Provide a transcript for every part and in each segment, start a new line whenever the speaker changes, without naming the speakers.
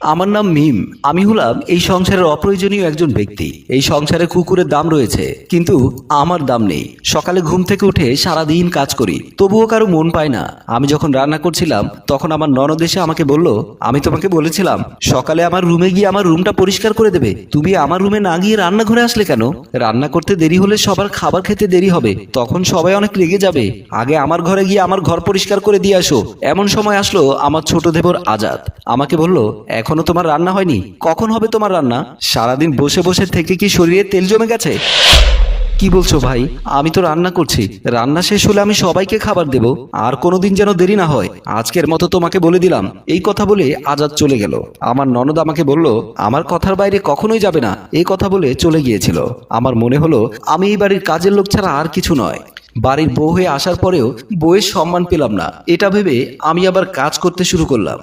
আমার নাম মিম। আমি হলাম এই সংসারের অপ্রয়োজনীয় একজন ব্যক্তি। এই সংসারে কুকুরের দাম রয়েছে, কিন্তু আমার দাম নেই। সকালে ঘুম থেকে উঠে সারাদিন কাজ করি, তবুও কারো মন পায় না। আমি যখন রান্না করছিলাম তখন আমার ননদ এসে আমাকে বলল, আমি তোমাকে বলেছিলাম সকালে আমার রুমে গিয়ে আমার রুমটা পরিষ্কার করে দেবে, তুমি আমার রুমে না গিয়ে রান্নাঘরে আসলে কেন? রান্না করতে দেরি হলে সবার খাবার খেতে দেরি হবে, তখন সবাই অনেক রেগে যাবে। আগে আমার ঘরে গিয়ে আমার ঘর পরিষ্কার করে দিয়ে আসো। এমন সময় আসলো আমার ছোট দেবর আজাদ। আমাকে বলল, এখনো তোমার রান্না হয়নি? কখন হবে তোমার রান্না? সারাদিন বসে বসে থেকে কি শরীরে তেল জমে গেছে? কি বলছো ভাই? আমি তো রান্না করছি, রান্না শেষ হলে আমি সবাইকে খাবার দেব। আর কোনোদিন যেন দেরি না হয়, আজকের মতো তোমাকে বলে দিলাম। এই কথা বলে আজাদ চলে গেল। আমার ননদ আমাকে বলল, আমার কথার বাইরে কখনোই যাবে না। এই কথা বলে চলে গিয়েছিল। আমার মনে হলো আমি এই বাড়ির কাজের লোক ছাড়া আর কিছু নয়। বাড়ির বউ হয়ে আসার পরেও বউয়ের সম্মান পেলাম না, এটা ভেবে আমি আবার কাজ করতে শুরু করলাম।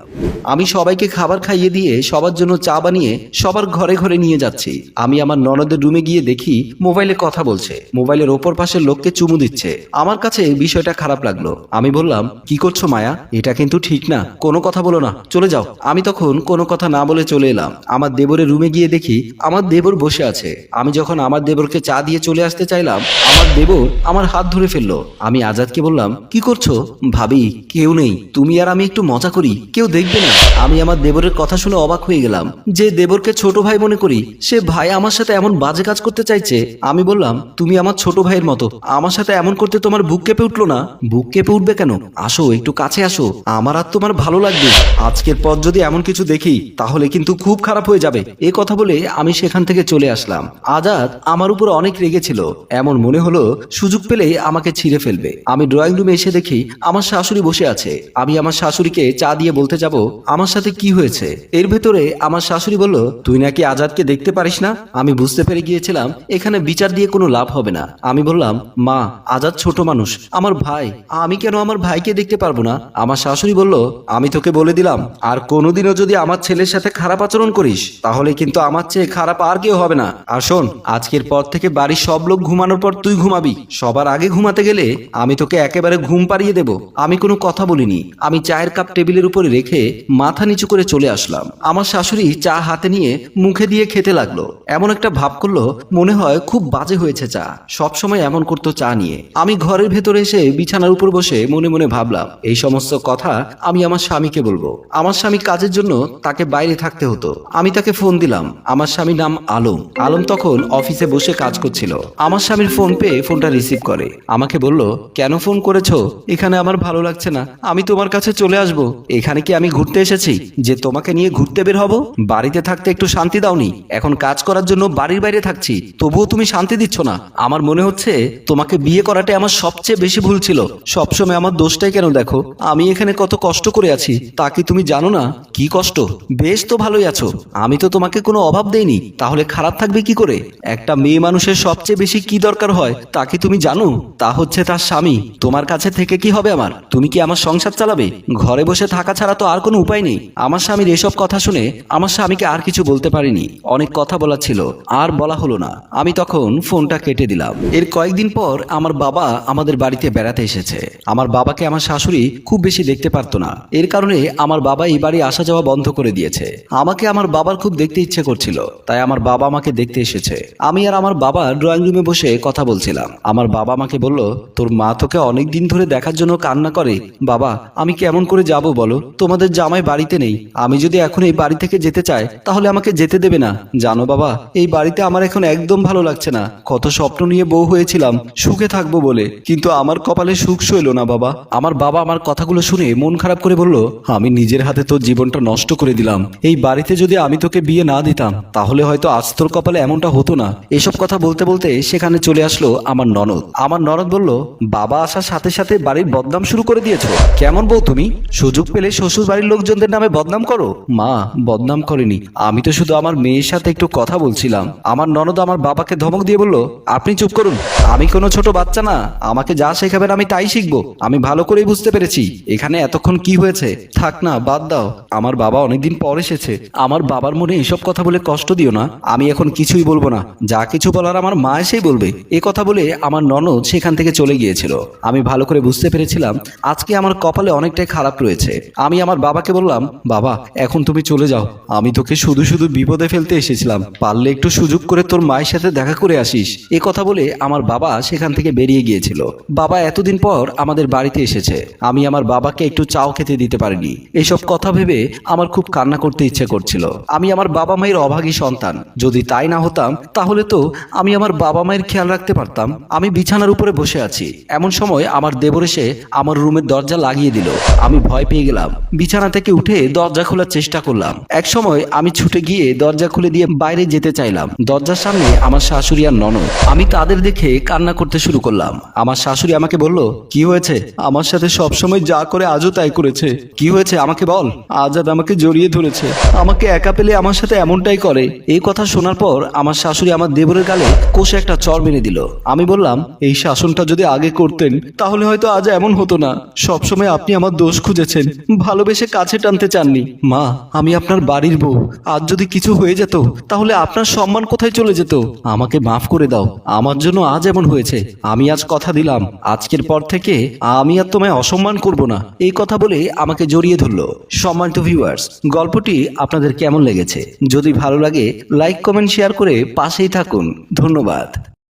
আমি সবাইকে খাবার খাইয়ে দিয়ে সবার জন্য চা বানিয়ে সবার ঘরে ঘরে নিয়ে যাচ্ছি। আমি আমার ননদের রুমে গিয়ে দেখি মোবাইলে কথা বলছে, মোবাইলের ওপর পাশের লোককে চুমু দিচ্ছে। আমার কাছে বিষয়টা খারাপ লাগলো। আমি বললাম, কি করছো মায়া? এটা কিন্তু ঠিক না, কোনো কথা বলো না, চলে যাও। আমি তখন কোনো কথা না বলে চলে এলাম। আমার দেবরের রুমে গিয়ে দেখি আমার দেবর বসে আছে। আমি যখন আমার দেবরকে চা দিয়ে চলে আসতে চাইলাম, আমার দেবর আমার হাত ধরে ফেললো। আমি আজাদকে বললাম, কি করছো? ভাবি, কেউ নেই, তুমি আর আমি একটু মজা করি, কেউ দেখবে না। আমি আমার দেবরের কথা শুনে অবাক হয়ে গেলাম। যে দেবরকে ছোট ভাই মনে করি, সে ভাই আমার সাথে এমন বাজে কাজ করতে চাইছে। আমি বললাম, তুমি আমার ছোট ভাইয়ের মতো, আমার সাথে এমন করতে তোমার বুক কেঁপে উঠলো না? বুক কেঁপে উঠবে কেন? আসো, একটু কাছে আসো, আমার আর তোমার ভালো লাগবে। আজকের পর যদি এমন কিছু দেখি তাহলে কিন্তু খুব খারাপ হয়ে যাবে। এই কথা বলে আমি সেখান থেকে চলে আসলাম। আজাদ আমার উপর অনেক রেগেছিল। এমন মনে হলো সুযোগ পেলে আমাকে ছিঁড়ে ফেলবে। আমি ড্রয়িং রুমে এসে দেখি আমার শাশুড়ি বসে আছে। আমি আমার শাশুড়িকে চা দিয়ে বলতে যাব আমার সাথে কি হয়েছে। এর ভেতরে আমার শাশুড়ি বলল, তুই নাকি আজাদকে দেখতে পারিস না? আমি বুঝতে পেরে গিয়েছিলাম এখানে বিচার দিয়ে কোনো লাভ হবে না। আমি বললাম, মা, আজাদ ছোট মানুষ, আমার ভাই, আমি কেন আমার ভাইকে দেখতে পারবো না? আমার শাশুড়ি বলল, আমি তোকে বলে দিলাম, আর কোনোদিনও যদি আমার ছেলের সাথে খারাপ আচরণ করিস তাহলে কিন্তু আমার চেয়ে খারাপ আর কেউ হবে না। আর শোন, আজকের পর থেকে বাড়ির সব লোক ঘুমানোর পর তুই ঘুমাবি। সবার আগে ঘুমাতে গেলে আমি তোকে একেবারে ঘুম পাড়িয়ে দেব। আমি কোনো কথা বলিনি। আমি চায়ের কাপ টেবিলের উপরে রেখে মাথা নিচু করে চলে আসলাম। আমার শাশুড়ি চা হাতে নিয়ে মুখে দিয়ে খেতে লাগলো। এমন একটা ভাব করলো মনে হয় খুব বাজে হয়েছে চা। সব সময় এমন করতো চা নিয়ে। আমি ঘরের ভেতরে এসে বিছানার উপর বসে মনে মনে ভাবলাম, এই সমস্ত কথা আমি আমার স্বামীকে বলবো। আমার স্বামী কাজের জন্য তাকে বাইরে থাকতে হতো। আমি তাকে ফোন দিলাম। আমার স্বামীর নাম আলম। আলম তখন অফিসে বসে কাজ করছিল। আমার স্বামীর ফোন পেয়ে ফোনটা রিসিভ করে। আমাকে বলল, কেন ফোন করেছো? এখানে আমার ভালো লাগছে না, আমি তোমার কাছে চলে আসব। এখানে কি আমি ঘুরতে এসেছি যে তোমাকে নিয়ে ঘুরতে বের হব? বাড়িতে থাকতে একটু শান্তি দাওনি? এখন কাজ করার জন্য বাড়ির বাইরে থাকছি, তবুও তুমি শান্তি দিচ্ছ না। আমার মনে হচ্ছে তোমাকে বিয়ে করাটাই আমার সবচেয়ে বেশি ভুল ছিল। সবসময় আমার দোষটাই কেন দেখো? আমি এখানে কত কষ্ট করে আছি, তা কি তুমি জানো না? কি কষ্ট? বেশ তো ভালোই আছো, আমি তো তোমাকে কোনো অভাব দেইনি, তাহলে খারাপ থাকবে কি করে? একটা মেয়ে মানুষের সবচেয়ে বেশি কি দরকার হয় তা কি তুমি জানো? তা হচ্ছে তার স্বামী। তোমার কাছে থেকে কি হবে আমার? তুমি কি আমার সংসার চালাবে? ঘরে বসে থাকা ছাড়া তো আর কোনো উপায় নেই। আমার স্বামীর এসব কথা শুনে আমার স্বামীকে আর কিছু বলতে পারিনি। অনেক কথা বলা ছিল, আর বলা হলো না। আমি তখন ফোনটা কেটে দিলাম। এর কয়েকদিন পর আমার বাবা আমাদের বাড়িতে বেড়াতে এসেছে। আমার বাবাকে আমার শাশুড়ি খুব বেশি দেখতে পারতো না। এর কারণে আমার বাবা এই বাড়ি আসা যাওয়া বন্ধ করে দিয়েছে। আমাকে আমার বাবার খুব দেখতে ইচ্ছে করছিল, তাই আমার বাবা আমাকে দেখতে এসেছে। আমি আর আমার বাবা ড্রয়িং রুমে বসে কথা বলছিলাম। আমার বাবা আমাকে বলল, তোর মা তোকে অনেক দিন ধরে দেখার জন্য কান্না করে। বাবা, আমি কেমন করে যাব বলো? তোমাদের জামাই বাড়িতে নেই। আমি যদি এখন এই বাড়ি থেকে যেতে চাই তাহলে আমাকে যেতে দেবে না। জানো বাবা, এই বাড়িতে আমার এখন একদম ভালো লাগছে না। কত স্বপ্ন নিয়ে বউ হয়েছিলাম সুখে থাকবো বলে, কিন্তু আমার কপালে সুখ সইল না বাবা। আমার বাবা আমার কথাগুলো শুনে মন খারাপ করে বলল, আমি নিজের হাতে তোর জীবনটা নষ্ট করে দিলাম। এই বাড়িতে যদি আমি তোকে বিয়ে না দিতাম তাহলে হয়তো আজ তোর কপালে এমনটা হতো না। এসব কথা বলতে বলতে সেখানে চলে আসলো আমার ননদ। আমার ননদ বলল, বাবা আসার সাথে সাথে বাড়ির বদনাম শুরু করে দিয়েছো। কেমন বউ তুমি? সুযোগ পেলে শ্বশুর বাড়ির লোকজনদের নামে বদনাম করো। মা, বদনাম করেনি, আমি তো শুধু আমার মেয়ের সাথে একটু কথা বলছিলাম। আমার ননদ আমার বাবাকে ধমক দিয়ে বলল, আপনি চুপ করুন, আমি কোনো ছোট বাচ্চা না। আমাকে যা শেখাবেন আমি তাই শিখবো। আমি ভালো করেই বুঝতে পেরেছি এখানে এতক্ষণ কি হয়েছে। থাক না, বাদ দাও। আমার বাবা অনেকদিন পর এসেছে, আমার বাবার মনে এসব কথা বলে কষ্ট দিও না। আমি এখন কিছুই বলবো না, যা কিছু বলার আমার মা এসেই বলবে। এ কথা বলে আমার ননদ সেখানে সেখান থেকে চলে গিয়েছিল। আমি ভালো করে বুঝতে পেরেছিলাম আজকে আমার কপালে অনেকটাই খারাপ রয়েছে। আমি আমার বাবাকে বললাম, বাবা এখন তুমি চলে যাও, আমি তোকে শুধু শুধু বিপদে ফেলতে এসেছিলাম, পারলে একটু সুযোগ করে তোর মায়ের সাথে দেখা করে আসিস। এ কথা বলে আমার বাবা সেখান থেকে বেরিয়ে গিয়েছিল। বাবা এতদিন পর আমাদের বাড়িতে এসেছে, আমি আমার বাবাকে একটু চাও খেতে দিতে পারিনি। এসব কথা ভেবে আমার খুব কান্না করতে ইচ্ছে করছিল। আমি আমার বাবা মায়ের অভাগী সন্তান, যদি তাই না হতাম তাহলে তো আমি আমার বাবা মায়ের খেয়াল রাখতে পারতাম। আমি বিছানার উপরে বসে আছি, এমন সময় আমার দেবর এসে আমার রুমের দরজা লাগিয়ে দিল। আমি ভয় পেয়ে গেলাম, বিছানা থেকে উঠে দরজা খোলার চেষ্টা করলাম। এক সময় আমি ছুটে গিয়ে দরজা খুলে দিয়ে বাইরে যেতে চাইলাম। দরজার সামনে আমার শাশুড়ি আর ননদ। আমি তাদের দেখে কান্না করতে শুরু করলাম। আমার শাশুড়ি আমাকে বলল, কি হয়েছে? আমার সাথে সবসময় যা করে আজও তাই করেছে। কি হয়েছে আমাকে বল। আজাদ আমাকে জড়িয়ে ধরেছে, আমাকে একা পেলে আমার সাথে এমনটাই করে। এই কথা শোনার পর আমার শাশুড়ি আমার দেবরের গালে কষে একটা চড় মেরে দিল। আমি বললাম, এই শাসনটা যদি আগে করতেন তাহলে হয়তো আজ এমন হতো না। সবসময় আপনি আমার দোষ খুঁজেছেন, ভালোবেসে কাছে টানতে চাননি। মা, আমি আপনার বাড়ির বউ, আজ যদি কিছু হয়ে যেত তাহলে আপনার সম্মান কোথায় চলে যেত? আমাকে মাফ করে দাও, আমার জন্য আজ এমন হয়েছে। আমি আজ কথা দিলাম, আজকের পর থেকে আমি আর তোমায় অসম্মান করব না। এই কথা বলে আমাকে জড়িয়ে ধরলো। সম্মানিত ভিউয়ার্স, গল্পটি আপনাদের কেমন লেগেছে? যদি ভালো লাগে লাইক কমেন্ট শেয়ার করে পাশেই থাকুন। ধন্যবাদ।